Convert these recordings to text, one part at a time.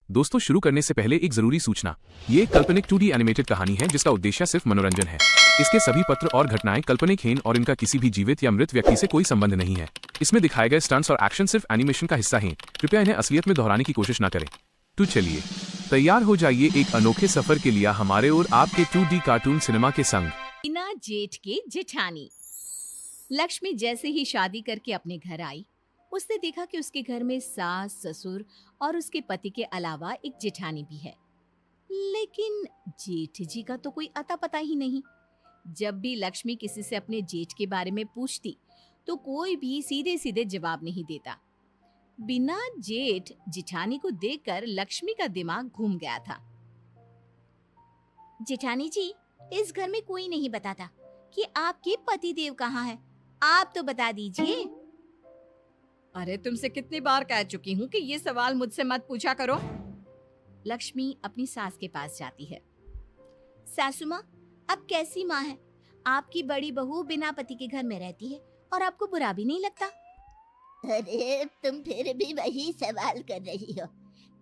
दोस्तों, शुरू करने से पहले एक जरूरी सूचना। ये एक काल्पनिक 2D एनिमेटेड कहानी है जिसका उद्देश्य सिर्फ मनोरंजन है। इसके सभी पत्र और घटनाएं काल्पनिक हैं और इनका किसी भी जीवित या मृत व्यक्ति से कोई संबंध नहीं है। इसमें दिखाए गए स्टंट्स और एक्शन सिर्फ एनिमेशन का हिस्सा हैं। कृपया इन्हें असलियत में दोहराने की कोशिश न करें। तो चलिए, तैयार हो जाइए एक अनोखे सफर के लिए हमारे और आपके 2D कार्टून सिनेमा के संग। बिना जेठ के जेठानी। लक्ष्मी जैसे ही शादी करके अपने घर आई, उसने देखा कि उसके घर में सास, ससुर और उसके पति के अलावा एक जेठानी भी है। लेकिन जेठ जी का तो कोई अता पता ही नहीं। जब भी लक्ष्मी किसी से अपने जेठ के बारे में पूछती, तो कोई भी सीधे सीधे जवाब नहीं देता। बिना जेठ जेठानी को देखकर लक्ष्मी का दिमाग घूम गया था। जेठानी जी, इस घर में कोई नहीं बताता कि आपके पति देव कहाँ है। आप तो बता दीजिए। अरे, तुमसे कितनी बार कह चुकी हूँ कि ये सवाल मुझसे मत पूछा करो। लक्ष्मी अपनी सास के पास जाती है। सासू माँ, अब कैसी माँ है? आपकी बड़ी बहू बिना पति के घर में रहती है और आपको बुरा भी नहीं लगता? अरे, तुम फिर भी वही सवाल कर रही हो।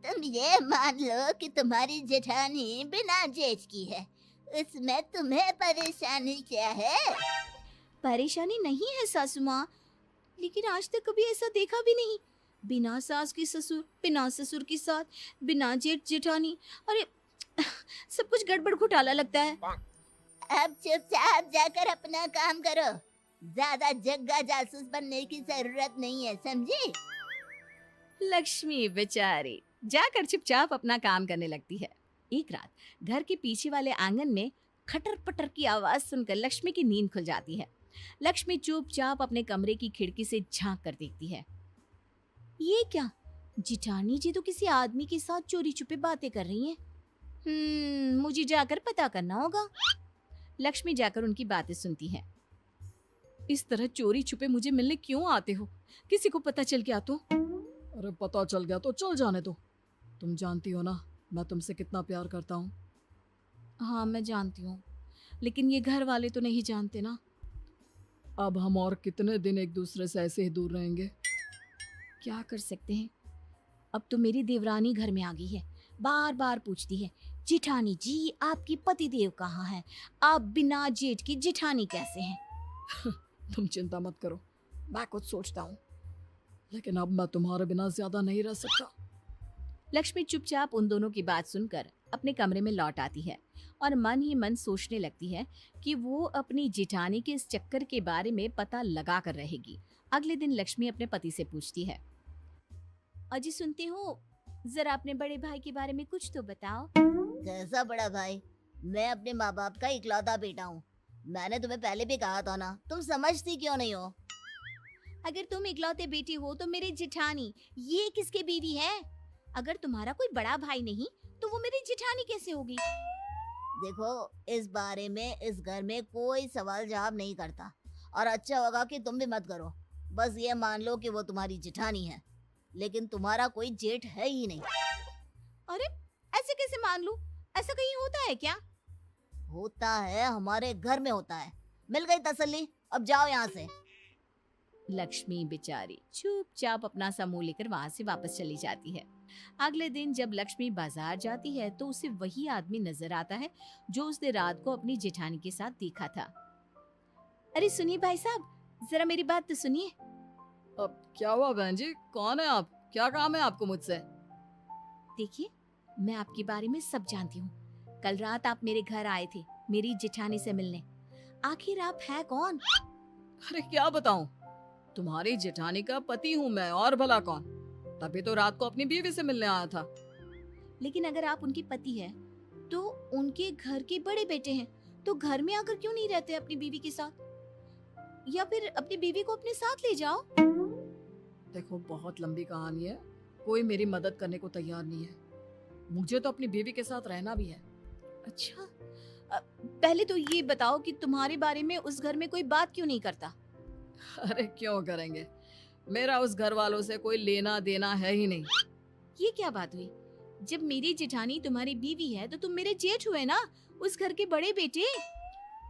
तुम ये मान लो कि तुम्हारी जेठानी बिना जेठ की है, उसमें तुम्हें परेशानी क्या है? परेशानी नहीं है सासू माँ, लेकिन आज तक कभी ऐसा देखा भी नहीं। बिना सास के ससुर, बिना ससुर की सास, बिना जेठ जेठानी। अरे, सब कुछ गड़बड़ घोटाला लगता है। अब चुपचाप जाकर अपना काम करो। ज्यादा जग्गा जासूस बनने की जरूरत नहीं है, समझी? लक्ष्मी बेचारी जाकर चुपचाप अपना काम करने लगती है। एक रात घर के पीछे वाले आंगन में खटर पटर की आवाज सुनकर लक्ष्मी की नींद खुल जाती है। लक्ष्मी चुपचाप अपने कमरे की खिड़की से झांक कर देखती है। ये क्या? जिठानी जी तो किसी आदमी के साथ चोरी छुपे बातें कर रही हैं। मुझे जाकर पता करना होगा। लक्ष्मी जाकर उनकी बातें सुनती है। इस तरह चोरी छुपे मुझे मिलने क्यों आते हो? किसी को पता चल गया तो? अरे, पता चल गया तो चल जाने दो। तुम जानती हो ना मैं तुमसे कितना प्यार करता हूँ। हाँ, मैं जानती हूँ, लेकिन ये घर वाले तो नहीं जानते ना। अब हम और कितने दिन एक दूसरे से ऐसे ही दूर रहेंगे? क्या कर सकते हैं? अब तो मेरी देवरानी घर में आ गई है। बार बार पूछती है, जेठानी जी आपकी पति देव कहाँ है? आप बिना जेठ की जेठानी कैसे हैं? तुम चिंता मत करो, मैं कुछ सोचता हूँ, लेकिन अब मैं तुम्हारे बिना ज्यादा नहीं रह सकता। लक्ष्मी चुपचाप उन दोनों की बात सुनकर अपने कमरे में लौट आती है और मन ही मन सोचने लगती है कि वो अपनी जेठानी के इस चक्कर के बारे में पता लगा कर रहेगी। अगले दिन लक्ष्मी अपने पति से पूछती है, अजी सुनती हूँ, जरा अपने बड़े भाई के बारे में कुछ तो बताओ। कैसा बड़ा भाई? मैं अपने माँ बाप का इकलौता बेटा हूँ। मैंने तुम्हें पहले भी कहा था ना, तुम समझती क्यों नहीं हो? अगर तुम इकलौते बेटी हो तो मेरी जेठानी ये किसके बीवी है? अगर तुम्हारा कोई बड़ा भाई नहीं तो वो मेरी जेठानी कैसे होगी? देखो, इस बारे में इस घर में कोई सवाल जवाब नहीं करता, और अच्छा होगा कि तुम भी मत करो। बस ये मान लो कि वो तुम्हारी जेठानी है, लेकिन तुम्हारा कोई जेठ है ही नहीं। अरे, ऐसे कैसे मान लूं? ऐसा कहीं होता है क्या? होता है, हमारे घर में होता है। मिल गई तसल्ली, अब जाओ यहाँ से। लक्ष्मी बेचारी चुपचाप अपना समूह लेकर वहां से वापस चली जाती है। अगले दिन जब लक्ष्मी बाजार जाती है तो उसे वही आदमी नजर आता है जो उसने रात को अपनी जेठानी के साथ देखा था। अरे सुनिए भाई साहब, जरा मेरी बात तो सुनिए। अब क्या हुआ बहन जी? कौन है आप? क्या काम है आपको मुझसे? देखिए, मैं आपके बारे में सब जानती हूँ। कल रात आप मेरे घर आए थे मेरी जेठानी से मिलने। आखिर आप है कौन? अरे, क्या बताऊं? तुम्हारी जेठानी का पति हूँ मैं, और भला कौन? तभी तो रात को अपनी बीवी से मिलने आया था। लेकिन अगर आप उनके पति हैं, तो उनके घर के बड़े बेटे हैं, तो घर में आकर क्यों नहीं रहते अपनी बीवी के साथ? या फिर अपनी बीवी को अपने साथ ले जाओ। देखो, बहुत लंबी कहानी है, कोई मेरी मदद करने को तैयार नहीं है। मुझे तो अपनी बीवी के साथ रहना भी है। अच्छा, पहले तो ये बताओ कि तुम्हारे बारे में उस घर में कोई बात क्यों नहीं करता? अरे, क्यों करेंगे? मेरा उस घर वालों से कोई लेना देना है ही नहीं। ये क्या बात हुई? जब मेरी जेठानी तुम्हारी बीवी है तो तुम मेरे जेठ हुए ना, उस घर के बड़े बेटे।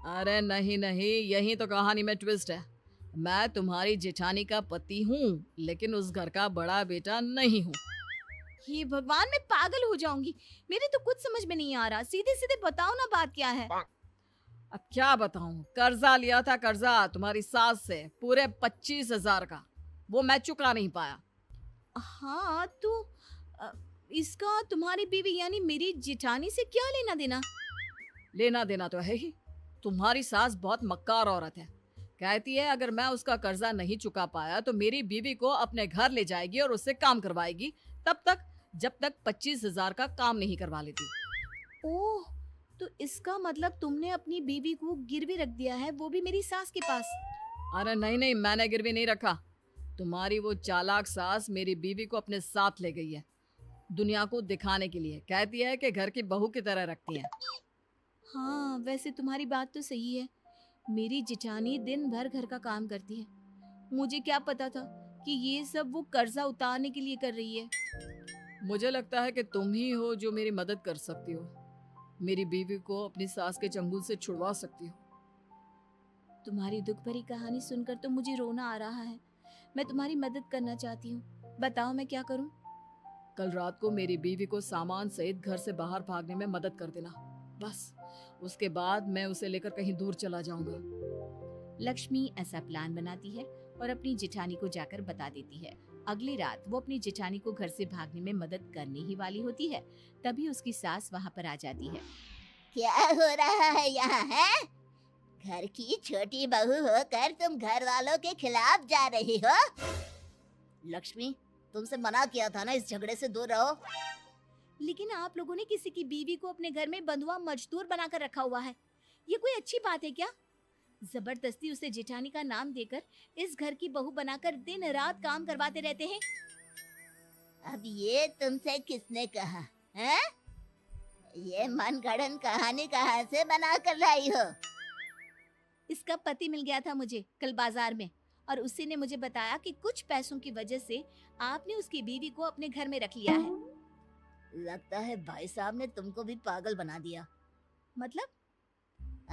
अरे नहीं नहीं, यही तो कहानी में ट्विस्ट है। मैं तुम्हारी जेठानी का पति हूँ, लेकिन उस घर का बड़ा बेटा नहीं हूँ। ये भगवान, मैं पागल हो जाऊंगी। मेरे तो कुछ समझ में नहीं आ रहा। सीधे सीधे बताओ ना, बात क्या है? अब क्या बताऊं, कर्जा लिया था, कर्जा तुम्हारी सास से पूरे 25,000 का, वो मैं चुका नहीं पाया। हाँ तो अ, इसका तुम्हारी बीवी यानी मेरी जिठानी से क्या लेना देना? लेना देना तो है ही। तुम्हारी सास बहुत मक्कार औरत है। कहती है अगर मैं उसका कर्जा नहीं चुका पाया तो मेरी बीवी को अपने घर ले जाएगी और उससे काम करवाएगी, तब तक जब तक 25,000 का काम नहीं करवा लेती। ओह, तो इसका मतलब तुमने अपनी बीवी को गिरवी रख दिया है, वो भी मेरी सास के पास? अरे नहीं नहीं, मैंने गिरवी नहीं रखा। तुम्हारी वो चालाक सास मेरी बीवी को अपने साथ ले गई है, दुनिया को दिखाने के लिए। कहती है कि घर की बहू की तरह रखती है। हाँ, वैसे तुम्हारी बात तो सही है। मेरी जिठानी दिन भर घर का काम करती है। मुझे क्या पता था कि ये सब वो कर्जा उतारने के लिए कर रही है। मुझे लगता है कि तुम ही हो जो मेरी मदद कर सकती हो, मेरी बीवी को अपनी सास के चंगुल से छुड़वा सकती हो। तुम्हारी दुख भरी कहानी सुनकर तो मुझे रोना आ रहा है। मैं तुम्हारी मदद करना चाहती हूँ, बताओ मैं क्या करूँ? कल रात को मेरी बीवी को सामान सहित घर से बाहर भागने में मदद कर देना, बस। उसके बाद मैं उसे लेकर कहीं दूर चला जाऊंगा। लक्ष्मी ऐसा प्लान बनाती है और अपनी जिठानी को जाकर बता देती है। अगली रात वो अपनी जिठानी को घर से भागने में मदद करने ही वाली होती है, तभी उसकी सास वहाँ पर आ जाती है। क्या हो रहा है यहाँ है? घर की छोटी बहू होकर तुम घर वालों के खिलाफ जा रही हो? लक्ष्मी, तुमसे मना किया था ना इस झगड़े से दूर रहो। लेकिन आप लोगों ने किसी की बीवी को अपने घर में बंधुआ मजदूर बनाकर रखा हुआ है, ये कोई अच्छी बात है क्या? जबरदस्ती उसे जेठानी का नाम देकर इस घर की बहू बनाकर दिन रात काम करवाते रहते हैं। अब ये तुमसे किसने कहा है? ये मनगढ़ंत कहानी कहाँ से बना कर लाई हो? इसका पति मिल गया था मुझे कल बाजार में, और उसी ने मुझे बताया कि कुछ पैसों की वजह से आपने उसकी बीवी को अपने घर में रख लिया है। लगता है भाई साहब ने तुमको भी पागल बना दिया। मतलब?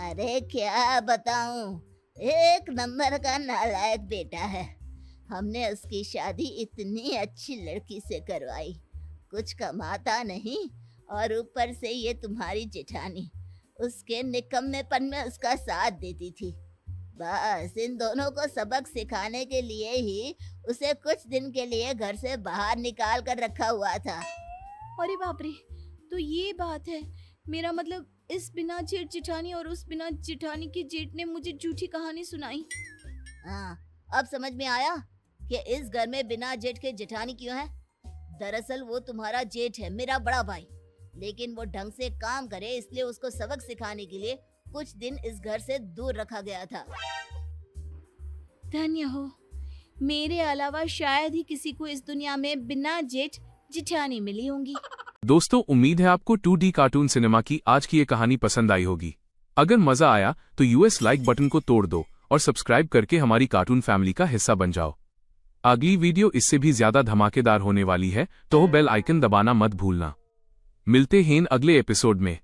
अरे क्या बताऊं, एक नंबर का नालायक बेटा है। हमने उसकी शादी इतनी अच्छी लड़की से करवाई, कुछ कमाता नहीं, और ऊपर से ये तुम्हारी जेठानी उसके निकम्मेपन में उसका साथ देती थी। बस इन दोनों को सबक सिखाने के लिए ही उसे कुछ दिन के लिए घर से बाहर निकाल कर रखा हुआ था। अरे बाप रे, तो ये बात है। मेरा मतलब इस बिना जेठ जिठानी और उस बिना जिठानी की जेठ ने मुझे झूठी कहानी सुनाई। हाँ, अब समझ में आया कि इस घर में बिना जेठ के जेठानी क्यों है। दरअसल वो तुम्हारा जेठ है, मेरा बड़ा भाई, लेकिन वो ढंग से काम करे इसलिए उसको सबक सिखाने के लिए कुछ दिन इस घर से दूर रखा गया था। धन्य हो, मेरे अलावा शायद ही किसी को इस दुनिया में बिना जेठ जिठानी मिली होंगी। दोस्तों, उम्मीद है आपको 2D कार्टून सिनेमा की आज की ये कहानी पसंद आई होगी। अगर मजा आया तो यूएस लाइक बटन को तोड़ दो और सब्सक्राइब करके हमारी कार्टून फैमिली का हिस्सा बन जाओ। अगली वीडियो इससे भी ज्यादा धमाकेदार होने वाली है, तो बेल आइकन दबाना मत भूलना। मिलते हैं अगले एपिसोड में।